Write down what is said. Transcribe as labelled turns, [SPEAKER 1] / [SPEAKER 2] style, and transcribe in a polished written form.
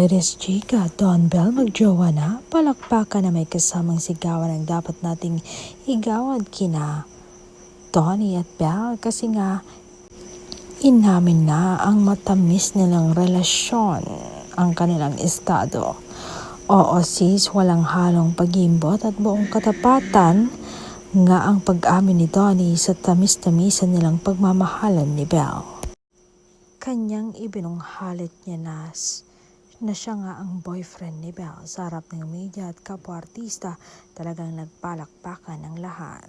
[SPEAKER 1] Iris Chica, Don Bell magjowa na, palakpakan na may kasamang sigawan ang dapat nating igawad kina Donnie at Belle kasi nga inamin na ang matamis nilang relasyon ang kanilang estado. Oo sis, walang halong pagimbot at buong katapatan nga ang pag-amin ni Donnie sa tamis-tamisan nilang pagmamahalan ni Belle. Kanyang ibinunghalit niya na siya nga ang boyfriend ni Belle sa harap ng media at kapwa artista, talagang nagpalakpakan ng lahat.